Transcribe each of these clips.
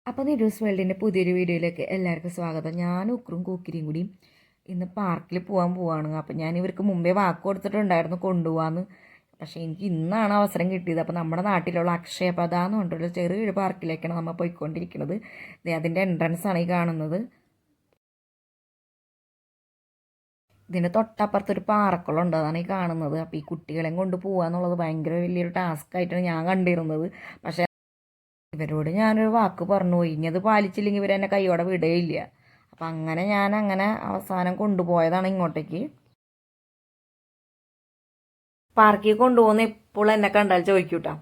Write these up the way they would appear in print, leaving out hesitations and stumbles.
അപ്പോൾ നിരൂസ് വേൾഡിൻ്റെ പുതിയൊരു വീഡിയോയിലേക്ക് എല്ലാവർക്കും സ്വാഗതം. ഞാൻ ഉക്രും കൂക്കിരിയും കൂടി ഇന്ന് പാർക്കിൽ പോവാണ്. അപ്പോൾ ഞാൻ ഇവർക്ക് മുമ്പേ വാക്ക് കൊടുത്തിട്ടുണ്ടായിരുന്നു കൊണ്ടുപോകാമെന്ന്. പക്ഷേ എനിക്ക് ഇന്നാണ് അവസരം കിട്ടിയത്. അപ്പോൾ നമ്മുടെ നാട്ടിലുള്ള അക്ഷയപഥ എന്ന് പറഞ്ഞിട്ടുള്ള ചെറിയൊരു പാർക്കിലേക്കാണ് നമ്മൾ പോയിക്കൊണ്ടിരിക്കുന്നത്. അതിൻ്റെ എൻട്രൻസ് ആണ് ഈ കാണുന്നത്. ഇതിൻ്റെ തൊട്ടപ്പുറത്തൊരു പാറക്കുളമുണ്ട്, അതാണ് ഈ കാണുന്നത്. അപ്പോൾ ഈ കുട്ടികളെയും കൊണ്ട് പോകുക എന്നുള്ളത് ഭയങ്കര വലിയൊരു ടാസ്ക് ആയിട്ടാണ് ഞാൻ കണ്ടിരുന്നത്. പക്ഷേ ഇവരോട് ഞാനൊരു വാക്ക് പറഞ്ഞു പോയി, ഇനി അത് പാലിച്ചില്ലെങ്കിൽ ഇവരെന്നെ കൈയോടെ വിടുകയില്ല. അപ്പം അങ്ങനെ അവസാനം കൊണ്ടുപോയതാണ് ഇങ്ങോട്ടേക്ക്. പാർക്കിൽ കൊണ്ടുപോകുന്ന എപ്പോഴും എന്നെ കണ്ടാൽ ചോദിക്കൂട്ടാ.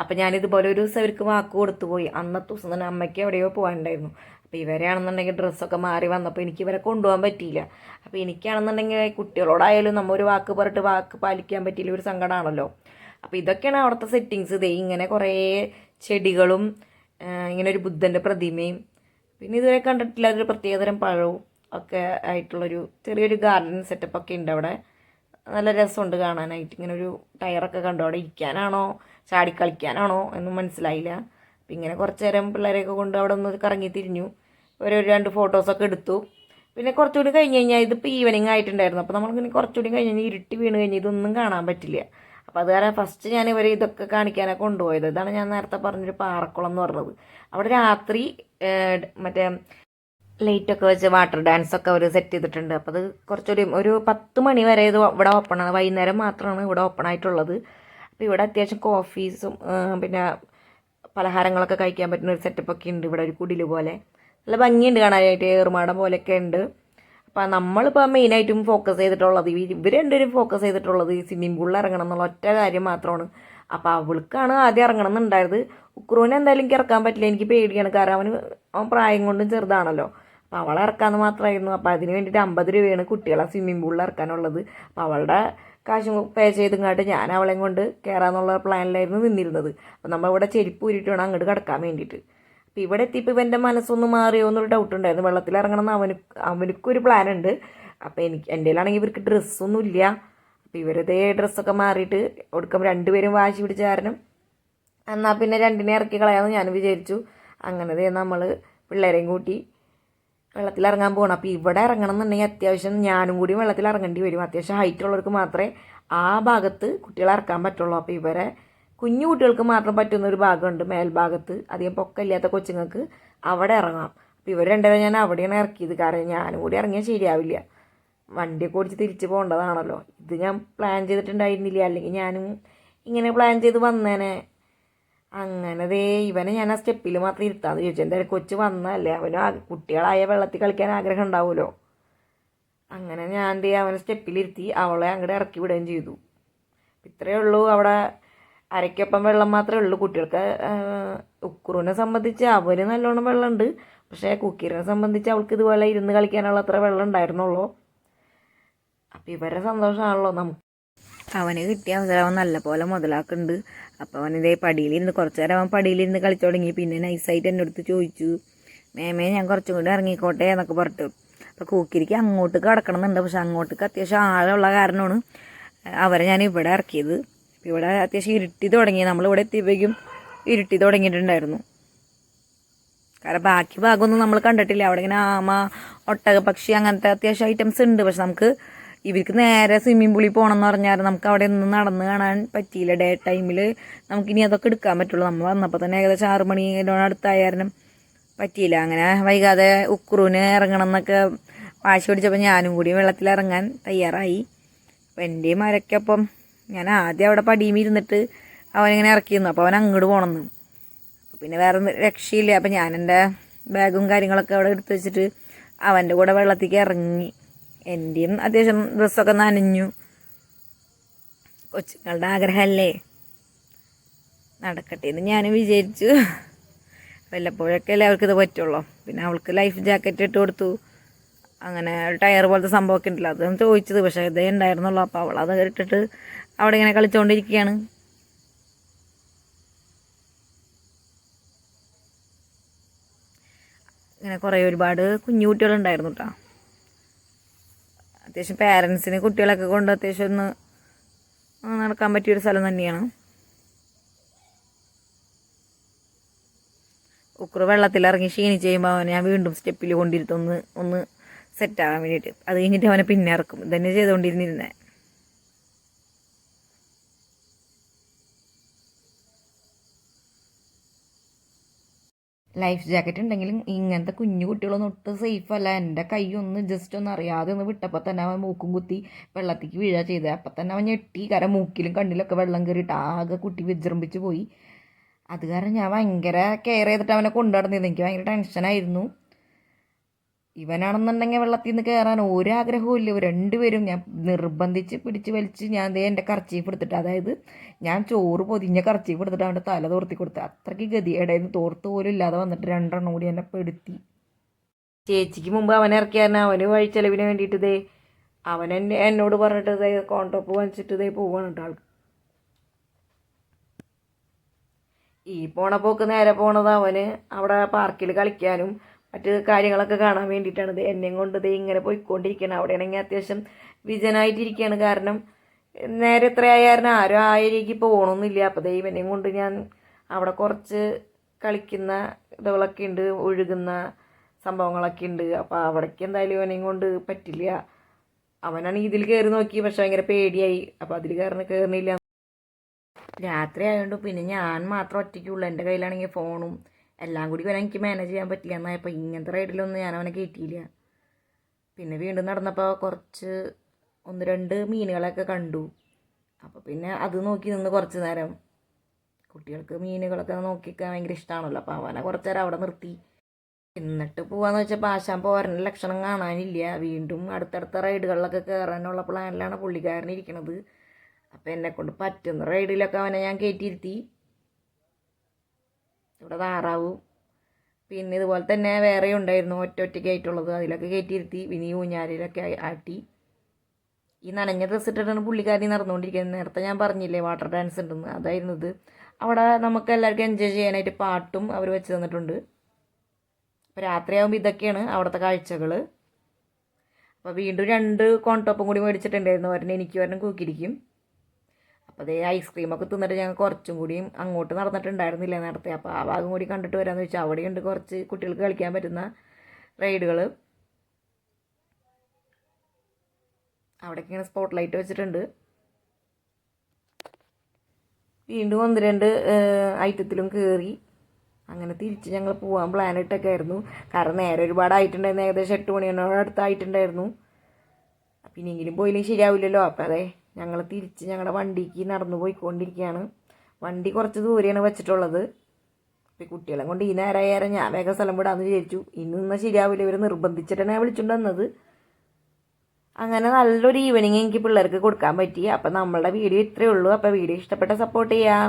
അപ്പം ഞാനിതുപോലെ ഒരു ദിവസം ഇവർക്ക് വാക്ക് കൊടുത്തു പോയി. അന്നത്തെ ദിവസം തന്നെ അമ്മയ്ക്ക് എവിടെയോ പോകാനുണ്ടായിരുന്നു. അപ്പോൾ ഇവരെയാണെന്നുണ്ടെങ്കിൽ ഡ്രസ്സൊക്കെ മാറി വന്നപ്പോൾ എനിക്ക് ഇവരെ കൊണ്ടുപോകാൻ പറ്റിയില്ല. അപ്പോൾ എനിക്കാണെന്നുണ്ടെങ്കിൽ കുട്ടികളോടായാലും നമ്മൾ ഒരു വാക്ക് പറഞ്ഞിട്ട് വാക്ക് പാലിക്കാൻ പറ്റിയില്ല, ഒരു സങ്കടമാണല്ലോ. അപ്പോൾ ഇതൊക്കെയാണ് അവിടുത്തെ സെറ്റിങ്സ്. ഇതേ ഇങ്ങനെ കുറേ ചെടികളും ഇങ്ങനെ ഒരു ബുദ്ധൻ്റെ പ്രതിമയും പിന്നെ ഇതുവരെ കണ്ടിട്ടില്ല അതൊരു പ്രത്യേകതരം പഴവും ഒക്കെ ആയിട്ടുള്ളൊരു ചെറിയൊരു ഗാർഡൻ സെറ്റപ്പൊക്കെ ഉണ്ട് അവിടെ. നല്ല രസമുണ്ട് കാണാനായിട്ട്. ഇങ്ങനെ ഒരു ടയറൊക്കെ കണ്ടു. അവിടെ ഇരിക്കാനാണോ ചാടിക്കളിക്കാനാണോ എന്നും മനസ്സിലായില്ല. അപ്പം ഇങ്ങനെ കുറച്ച് നേരം പിള്ളേരെയൊക്കെ കൊണ്ട് അവിടെ ഒന്ന് കറങ്ങി തിരിഞ്ഞു. ഒരു രണ്ട് ഫോട്ടോസൊക്കെ എടുത്തു. പിന്നെ കുറച്ചുകൂടി കഴിഞ്ഞ് കഴിഞ്ഞാൽ ഇതിപ്പോൾ ഈവനിങ് ആയിട്ടുണ്ടായിരുന്നു. അപ്പോൾ നമ്മളിങ്ങനെ കുറച്ചുകൂടി കഴിഞ്ഞ് കഴിഞ്ഞാൽ ഇരുട്ടി വീണ് കഴിഞ്ഞാൽ ഇതൊന്നും കാണാൻ പറ്റില്ല. അപ്പോൾ അത് കാരണം ഫസ്റ്റ് ഞാൻ ഇവരെ ഇതൊക്കെ കാണിക്കാനൊക്കെ കൊണ്ടുപോയത്. ഇതാണ് ഞാൻ നേരത്തെ പറഞ്ഞൊരു പാറക്കുളം എന്ന് പറഞ്ഞത്. അവിടെ രാത്രി മറ്റേ ലൈറ്റൊക്കെ വെച്ച് വാട്ടർ ഡാൻസൊക്കെ അവർ സെറ്റ് ചെയ്തിട്ടുണ്ട്. അപ്പോൾ അത് കുറച്ചുകൂടി ഒരു 10 മണി വരെ ഇത് ഇവിടെ ഓപ്പണാണ്. വൈകുന്നേരം മാത്രമാണ് ഇവിടെ ഓപ്പൺ ആയിട്ടുള്ളത്. അപ്പോൾ ഇവിടെ അത്യാവശ്യം കോഫീസും പിന്നെ പലഹാരങ്ങളൊക്കെ കഴിക്കാൻ പറ്റുന്ന ഒരു സെറ്റപ്പൊക്കെ ഉണ്ട്. ഇവിടെ ഒരു കുടിൽ പോലെ നല്ല ഭംഗിയുണ്ട് കാണാനായിട്ട്. ഏറുമാടം പോലെയൊക്കെ ഉണ്ട്. അപ്പോൾ നമ്മളിപ്പോൾ മെയിനായിട്ടും ഫോക്കസ് ചെയ്തിട്ടുള്ളത് ഇവർ രണ്ടുപേരും ഫോക്കസ് ചെയ്തിട്ടുള്ളത് ഈ സ്വിമ്മിംഗ് പൂളിൽ ഇറങ്ങണം എന്നുള്ള ഒറ്റ കാര്യം മാത്രമാണ്. അപ്പോൾ അവൾക്കാണ് ആദ്യം ഇറങ്ങണം എന്നുണ്ടായത്. ഉക്രൂനെ എന്തായാലും എനിക്ക് ഇറക്കാൻ പറ്റില്ല, എനിക്ക് പേടിയാണ്. കാരണം അവൻ പ്രായം കൊണ്ടും ചെറുതാണല്ലോ. അപ്പോൾ അവളെ ഇറക്കാമെന്ന് മാത്രമായിരുന്നു. അപ്പോൾ അതിന് വേണ്ടിയിട്ട് 50 രൂപയാണ് കുട്ടികളെ സ്വിമ്മിംഗ് പൂളിൽ ഇറക്കാനുള്ളത്. അപ്പോൾ അവളുടെ കാശ് പേ ചെയ്തിങ്ങാട്ട് ഞാൻ അവളെയും കൊണ്ട് കയറാമെന്നുള്ള പ്ലാനിലായിരുന്നു നിന്നിരുന്നത്. അപ്പോൾ നമ്മളിവിടെ ചെരുപ്പ് ഊരിയിട്ട് വേണം അങ്ങോട്ട് കിടക്കാൻ വേണ്ടിയിട്ട്. അപ്പോൾ ഇവിടെ എത്തിയപ്പോൾ ഇവൻ്റെ മനസ്സൊന്ന് മാറിയോ എന്നൊരു ഡൗട്ട് ഉണ്ടായിരുന്നു. വെള്ളത്തിൽ ഇറങ്ങണം എന്ന് അവനക്കൊരു പ്ലാൻ ഉണ്ട്. അപ്പോൾ എൻ്റെ കയ്യിലാണെങ്കിൽ ഇവർക്ക് ഡ്രസ്സൊന്നും ഇല്ല. അപ്പോൾ ഇവരതേ ഡ്രസ്സൊക്കെ മാറിയിട്ട് ഒടുക്കം രണ്ടുപേരും വാശി പിടിച്ച കാരണം എന്നാൽ പിന്നെ രണ്ടിനെ ഇറക്കി കളയാമെന്ന് ഞാൻ വിചാരിച്ചു. അങ്ങനെ നമ്മൾ പിള്ളേരെയും കൂട്ടി വെള്ളത്തിൽ ഇറങ്ങാൻ പോകണം. അപ്പോൾ ഇവിടെ ഇറങ്ങണം എന്നുണ്ടെങ്കിൽ അത്യാവശ്യം ഞാനും കൂടി വെള്ളത്തിൽ ഇറങ്ങേണ്ടി വരും. അത്യാവശ്യം ഹൈറ്റ് ഉള്ളവർക്ക് മാത്രമേ ആ ഭാഗത്ത് കുട്ടികളെ ഇറക്കാൻ പറ്റുള്ളൂ. അപ്പോൾ ഇവരെ കുഞ്ഞു കുട്ടികൾക്ക് മാത്രം പറ്റുന്ന ഒരു ഭാഗമുണ്ട് മേൽഭാഗത്ത്, അധികം പൊക്കമില്ലാത്ത കൊച്ചുങ്ങൾക്ക് അവിടെ ഇറങ്ങാം. അപ്പോൾ ഇവർ രണ്ടുപേരും ഞാൻ അവിടെയാണ് ഇറക്കിയത്. കാരണം ഞാനും കൂടി ഇറങ്ങിയാൽ ശരിയാവില്ല, വണ്ടിയൊക്കെ ഓടിച്ച് തിരിച്ച് പോകേണ്ടതാണല്ലോ. ഇത് ഞാൻ പ്ലാൻ ചെയ്തിട്ടുണ്ടായിരുന്നില്ല, അല്ലെങ്കിൽ ഞാനും ഇങ്ങനെ പ്ലാൻ ചെയ്ത് വന്നേനെ. അങ്ങനെ ഇവനെ ഞാൻ ആ സ്റ്റെപ്പിൽ മാത്രം ഇരുത്താമെന്ന് ചോദിച്ചു. എന്തായാലും കൊച്ചു വന്നതല്ലേ, അവന് കുട്ടികളായ വെള്ളത്തിൽ കളിക്കാൻ ആഗ്രഹം ഉണ്ടാവുമല്ലോ. അങ്ങനെ ഞാൻ അവനെ സ്റ്റെപ്പിലിരുത്തി അവളെ അങ്ങോട്ട് ഇറക്കി വിടുകയും ചെയ്തു. ഇത്രയേ ഉള്ളൂ. അവിടെ അരയ്ക്കൊപ്പം വെള്ളം മാത്രമേ ഉള്ളൂ കുട്ടികൾക്ക്. ഉക്കുറുവിനെ സംബന്ധിച്ച് അവന് നല്ലോണം വെള്ളമുണ്ട്. പക്ഷേ കുക്കീറിനെ സംബന്ധിച്ച് അവൾക്ക് ഇതുപോലെ ഇരുന്ന് കളിക്കാനുള്ള അത്ര വെള്ളം ഉണ്ടായിരുന്നുള്ളൂ. അപ്പം ഇവരെ സന്തോഷമാണല്ലോ നമുക്ക്. അവന് കിട്ടിയ അവസരം അവൻ നല്ലപോലെ മുതലാക്കുന്നുണ്ട്. അപ്പോൾ അവനിതേ പടിയിലിരുന്ന് കുറച്ച് നേരം അവൻ പടിയിലിരുന്ന് കളിച്ചു തുടങ്ങി. പിന്നെ നൈസായിട്ട് എൻ്റെ അടുത്ത് ചോദിച്ചു, മേമേ ഞാൻ കുറച്ചും കൂടി ഇറങ്ങിക്കോട്ടെ എന്നൊക്കെ പറഞ്ഞു. അപ്പോൾ കൂക്കിരിക്ക് അങ്ങോട്ട് കിടക്കണം എന്നുണ്ട്. പക്ഷെ അങ്ങോട്ടേക്ക് അത്യാവശ്യം ആഴമുള്ള കാരണമാണ് അവരെ ഞാൻ ഇവിടെ ഇറക്കിയത്. ഇവിടെ അത്യാവശ്യം ഇരുട്ടി തുടങ്ങി. നമ്മളിവിടെ എത്തിയപ്പോഴേക്കും ഇരുട്ടി തുടങ്ങിയിട്ടുണ്ടായിരുന്നു. കാരണം ബാക്കി ഭാഗമൊന്നും നമ്മൾ കണ്ടിട്ടില്ല. അവിടെ ഇങ്ങനെ ആമ, ഒട്ടക പക്ഷി അങ്ങനത്തെ അത്യാവശ്യം ഐറ്റംസ് ഉണ്ട്. പക്ഷെ നമുക്ക് ഇവർക്ക് നേരെ സ്വിമ്മിംഗ് പൂളിൽ പോകണം എന്ന് പറഞ്ഞാൽ നമുക്ക് അവിടെ ഒന്നും നടന്ന് കാണാൻ പറ്റിയില്ല. ഡേ ടൈമിൽ നമുക്കിനി അതൊക്കെ എടുക്കാൻ പറ്റുള്ളൂ. നമ്മൾ വന്നപ്പോൾ തന്നെ ഏകദേശം 6 മണിയോട് അടുത്തായ കാരണം പറ്റിയില്ല. അങ്ങനെ വൈകാതെ ഉക്രൂന് ഇറങ്ങണം എന്നൊക്കെ വാശി പിടിച്ചപ്പോൾ ഞാനും കൂടി വെള്ളത്തിലിറങ്ങാൻ തയ്യാറായി. അപ്പോൾ എൻ്റെയും മരയ്ക്കൊപ്പം ഞാൻ ആദ്യം അവിടെ പടിയും ഇരുന്നിട്ട് അവനിങ്ങനെ ഇറക്കിയിരുന്നു. അപ്പോൾ അവൻ അങ്ങോട്ട് പോകണമെന്ന്. അപ്പോൾ പിന്നെ വേറെ രക്ഷയില്ല. അപ്പോൾ ഞാൻ എൻ്റെ ബാഗും കാര്യങ്ങളൊക്കെ അവിടെ എടുത്ത് വെച്ചിട്ട് അവൻ്റെ കൂടെ വെള്ളത്തേക്ക് ഇറങ്ങി. എൻ്റെയും അത്യാവശ്യം ഡ്രസ്സൊക്കെ നനഞ്ഞു. കൊച്ചുങ്ങളുടെ ആഗ്രഹമല്ലേ, നടക്കട്ടെ എന്ന് ഞാൻ വിചാരിച്ചു. വല്ലപ്പോഴൊക്കെ അല്ലേ അവർക്കിത് പറ്റുള്ളൂ. പിന്നെ അവൾക്ക് ലൈഫ് ജാക്കറ്റ് ഇട്ട് കൊടുത്തു. അങ്ങനെ ടയർ പോലത്തെ സംഭവമൊക്കെ ഉണ്ടല്ലോ, അത് ചോദിച്ചത്. പക്ഷേ ഇതേ ഉണ്ടായിരുന്നുള്ളൂ. അപ്പോൾ അവളത് ഇട്ടിട്ട് അവിടെ ഇങ്ങനെ കളിച്ചുകൊണ്ടിരിക്കുകയാണ്. ഇങ്ങനെ കുറേ ഒരുപാട് കുഞ്ഞു കുട്ടികളുണ്ടായിരുന്നു കേട്ടോ. അത്യാവശ്യം പേരൻസിന് കുട്ടികളൊക്കെ കൊണ്ട് അത്യാവശ്യം ഒന്ന് നടക്കാൻ പറ്റിയൊരു സ്ഥലം തന്നെയാണ്. ഉക്കുറ് വെള്ളത്തിലിറങ്ങി ക്ഷീണിച്ച് കഴിയുമ്പോൾ അവനെ ഞാൻ വീണ്ടും സ്റ്റെപ്പിൽ കൊണ്ടിരുത്തൊന്ന് ഒന്ന് സെറ്റാകാൻ വേണ്ടിയിട്ട്. അത് കഴിഞ്ഞിട്ട് അവനെ പിന്നെ ഇറക്കും. ഇതന്നെ ചെയ്തുകൊണ്ടിരുന്നിരുന്നേ. ലൈഫ് ജാക്കറ്റ് ഉണ്ടെങ്കിലും ഇങ്ങനത്തെ കുഞ്ഞു കുട്ടികളൊന്നും ഒട്ടും സേഫ് അല്ല. എൻ്റെ കൈ ഒന്ന് ജസ്റ്റ് ഒന്ന് അറിയാതെ ഒന്ന് വിട്ടപ്പോൾ തന്നെ അവൻ മൂക്കും കുത്തി വെള്ളത്തേക്ക് വീഴുക ചെയ്തത്. അപ്പം തന്നെ അവൻ ഞെട്ടി. കാരണം മൂക്കിലും കണ്ണിലൊക്കെ വെള്ളം കയറിയിട്ട് ആകെ കുട്ടി വിജൃംഭിച്ച് പോയി. അത് കാരണം ഞാൻ ഭയങ്കര കെയർ ചെയ്തിട്ട് അവനെ കൊണ്ടു നടന്നിരുന്നു. എനിക്ക് ഭയങ്കര ടെൻഷനായിരുന്നു. ഇവനാണെന്നുണ്ടെങ്കിൽ വെള്ളത്തിൽ നിന്ന് കയറാൻ ഒരാഗ്രഹവും ഇല്ല. രണ്ടുപേരും ഞാൻ നിർബന്ധിച്ച് പിടിച്ച് വലിച്ച് ഞാൻ ദേ എൻ്റെ കർച്ചീഫ് എടുത്തിട്ട്, അതായത് ഞാൻ ചോറ് പൊതിഞ്ഞ കർച്ചീഫ് എടുത്തിട്ട് അവൻ്റെ തല തോർത്തി കൊടുത്ത്. അത്രയ്ക്ക് ഗതികേടായിരുന്നു. തോർത്ത് പോലും ഇല്ലാതെ വന്നിട്ട് രണ്ടെണ്ണം കൂടി എന്നെ പെടുത്തി. ചേച്ചിക്ക് മുമ്പ് അവനെ ഇറക്കിയായിരുന്നു. അവന് വഴിച്ചെലവിന് വേണ്ടിയിട്ട് ഇതേ അവൻ എന്നോട് പറഞ്ഞിട്ട് ഇതേ കോൺടോപ്പ് വാങ്ങിച്ചിട്ട് ഇതേ പോവാണ് കേട്ടോ ആൾക്ക്. ഈ പോണ പോക്ക് നേരെ പോണത് അവന് അവിടെ പാർക്കിൽ കളിക്കാനും മറ്റ് കാര്യങ്ങളൊക്കെ കാണാൻ വേണ്ടിയിട്ടാണ്. ഇത് എന്നെയും കൊണ്ട് ഇത് ഇങ്ങനെ പോയിക്കൊണ്ടിരിക്കുകയാണ്. അവിടെയാണെങ്കിൽ അത്യാവശ്യം വിജനായിട്ടിരിക്കുകയാണ്. കാരണം നേരെ എത്രയായിരുന്നു ആരും ആയിരിക്കും പോകണമെന്നില്ല. അപ്പോൾ ദൈവനെയും കൊണ്ട് ഞാൻ അവിടെ കുറച്ച് കളിക്കുന്ന ഇതുകളൊക്കെ ഉണ്ട്, ഒഴുകുന്ന സംഭവങ്ങളൊക്കെ ഉണ്ട്. അപ്പോൾ അവിടേക്ക് എന്തായാലും ഇവനെയും കൊണ്ട് പറ്റില്ല. അവനാണ് ഇതിൽ കയറി നോക്കി, പക്ഷെ ഭയങ്കര പേടിയായി. അപ്പോൾ അതിൽ കയറുന്നില്ല. രാത്രി ആയതുകൊണ്ട് പിന്നെ ഞാൻ മാത്രം ഒറ്റയ്ക്കുള്ളൂ. എൻ്റെ കയ്യിലാണെങ്കിൽ ഫോണും എല്ലാം കൂടി വരാൻ എനിക്ക് മാനേജ് ചെയ്യാൻ പറ്റില്ല. എന്നായപ്പോൾ ഇങ്ങനത്തെ റൈഡിലൊന്നും ഞാൻ അവനെ കയറ്റിയില്ല. പിന്നെ വീണ്ടും നടന്നപ്പോൾ കുറച്ച് 1-2 മീനുകളൊക്കെ കണ്ടു. അപ്പോൾ പിന്നെ അത് നോക്കി നിന്ന് കുറച്ച് നേരം. കുട്ടികൾക്ക് മീനുകളൊക്കെ നോക്കിക്കാൻ ഭയങ്കര ഇഷ്ടമാണല്ലോ. അപ്പോൾ അവനെ കുറച്ച് നേരം അവിടെ നിർത്തി. എന്നിട്ട് പോവാന്ന് വെച്ചപ്പോൾ ആശാൻ പോരാൻ ലക്ഷണം കാണാനില്ല. വീണ്ടും അടുത്തടുത്ത റൈഡുകളിലൊക്കെ കയറാനുള്ള പ്ലാനിലാണ് പുള്ളിക്കാരൻ ഇരിക്കണത്. അപ്പോൾ എന്നെക്കൊണ്ട് പറ്റുന്ന റൈഡിലൊക്കെ അവനെ ഞാൻ കയറ്റിയിരുത്തി. ഇവിടെ താറാവും പിന്നെ ഇതുപോലെ തന്നെ വേറെ ഉണ്ടായിരുന്നു ഒറ്റയ്ക്കായിട്ടുള്ളത്. അതിലൊക്കെ കയറ്റിയിരുത്തി. പിന്നെ ഊഞ്ഞാലിലൊക്കെ ആട്ടി. ഈ നനഞ്ഞ ഡ്രസ്സ് ഇട്ടിട്ടാണ് പുള്ളിക്കാരി നടന്നുകൊണ്ടിരിക്കുന്നത്. നേരത്തെ ഞാൻ പറഞ്ഞില്ലേ വാട്ടർ ഡാൻസ് ഉണ്ടെന്ന്, അതായിരുന്നു ഇത്. അവിടെ നമുക്ക് എല്ലാവർക്കും എൻജോയ് ചെയ്യാനായിട്ട് പാട്ടും അവർ വെച്ച് തന്നിട്ടുണ്ട്. അപ്പോൾ രാത്രിയാകുമ്പോൾ ഇതൊക്കെയാണ് അവിടുത്തെ കാഴ്ചകൾ. അപ്പോൾ വീണ്ടും 2 കോൺടോപ്പും കൂടി മേടിച്ചിട്ടുണ്ടായിരുന്നു. ഒരെണ്ണം എനിക്ക് ഒരെണ്ണം കൂക്കിയിരിക്കും. അപ്പോൾ അതേ ഐസ്ക്രീമൊക്കെ തിന്നിട്ട് ഞങ്ങൾ കുറച്ചും കൂടിയും അങ്ങോട്ട് നടന്നിട്ടുണ്ടായിരുന്നില്ല നേരത്തെ. അപ്പോൾ ആ ഭാഗം കൂടി കണ്ടിട്ട് വരാമെന്ന് വെച്ചാൽ അവിടെയുണ്ട് കുറച്ച് കുട്ടികൾക്ക് കളിക്കാൻ പറ്റുന്ന റൈഡുകൾ. അവിടേക്കാണ് സ്പോട്ട് ലൈറ്റ് വെച്ചിട്ടുണ്ട്. വീണ്ടും 1-2 ഐറ്റത്തിലും കയറി. അങ്ങനെ തിരിച്ച് ഞങ്ങൾ പോകാൻ പ്ലാനിട്ടൊക്കെ ആയിരുന്നു. കാരണം നേരെ ഒരുപാടായിട്ടുണ്ടായിരുന്നു. ഏകദേശം 8 മണിയോട് അടുത്തായിട്ടുണ്ടായിരുന്നു. അപ്പം ഇനിയെങ്കിലും പോയില്ലെങ്കിൽ ശരിയാവില്ലല്ലോ. അപ്പം അതെ ഞങ്ങൾ തിരിച്ച് ഞങ്ങളുടെ വണ്ടിക്ക് നടന്നു പോയിക്കൊണ്ടിരിക്കുകയാണ്. വണ്ടി കുറച്ച് ദൂരെയാണ് വെച്ചിട്ടുള്ളത്. അപ്പം കുട്ടികളെ കൊണ്ട് ഈ നേരമായാലും ഞാൻ വേഗം സ്ഥലം വിടാമെന്ന് വിചാരിച്ചു. ഇന്ന് ശരിയാവില്ല, ഇവർ നിർബന്ധിച്ചിട്ടാണ് ഞാൻ വിളിച്ചുകൊണ്ട് വന്നത്. അങ്ങനെ നല്ലൊരു ഈവനിങ് എനിക്ക് പിള്ളേർക്ക് കൊടുക്കാൻ പറ്റി. അപ്പം നമ്മളുടെ വീഡിയോ ഇത്രയേ ഉള്ളൂ. അപ്പോൾ വീഡിയോ ഇഷ്ടപ്പെട്ട സപ്പോർട്ട് ചെയ്യാം.